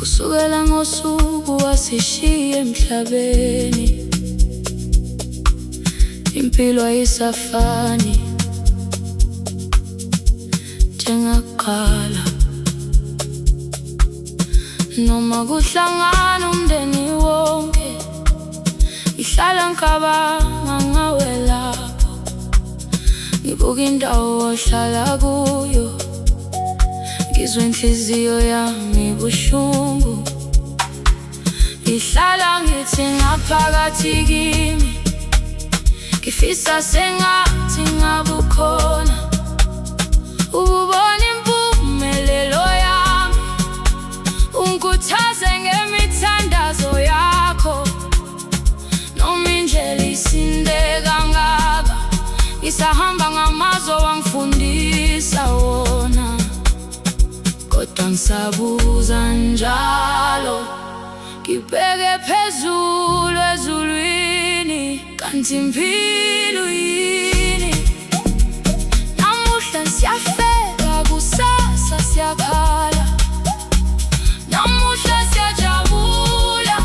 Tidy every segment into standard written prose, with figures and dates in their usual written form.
kusukela ngosuku wasishiya emhlabeni. Impilo ayisafani njengakuqala, noma kuhlangana umndeni wonke, ngihlala ngicabanga ngawe lapho, ngibuka indawo ohlala kuyo, ngizwe inhliziyo yami ibuhlungu. Ngihlala ngithi ngaphakathi kimi, ngifisa sengathi ngabe ukhona, ubona impumelelo yami, ungikhuthaze ngemithandazo yakho. Noma indlela isinde kangaka, ngisahamba ngamazwi wangifundisa wona, kodwa ngisabuza njalo, ngibheke phezulu ezulwini, kanti impilo yini? Namuhla siyafeka, kusasa siyakhala, namuhla siyajabula,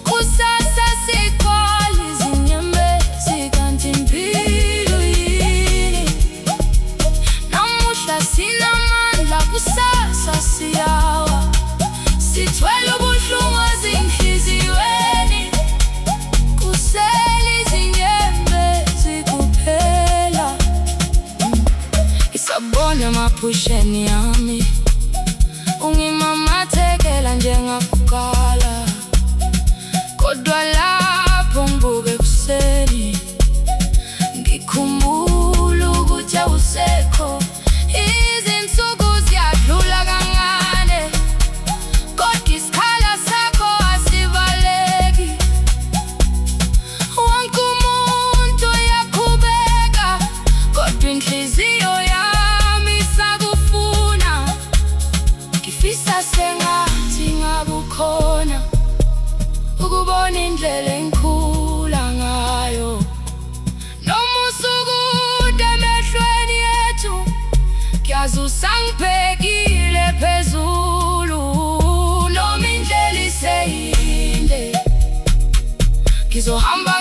kusasa sikhwala izinyembezi, kanti impilo yini? Namuhla sinamandla, kusasa siyawa, sithwele ubuhlungu ezinhliziyweni, kusele izinyembezi kuphela. Isabona emaphusheni yami, ungimamathekela njengakuqala, kodwa lapho ngibuka ekuseni, ngikhumbula ukuthi awusekho. Izinsuku ziyadlula kancane, kodwa isikhala sakho asivaleki. Wonke umuntu uyaqhubeka, kodwa inhliziyo yami isakufuna. Ngifisa sengathi ngabe ukhona, ukubona indlela engikhula ngayo. Noma usukude emehlweni ethu, ngiyazi usangibhekile phezulu. Noma indlela iseyinde, ngizohamba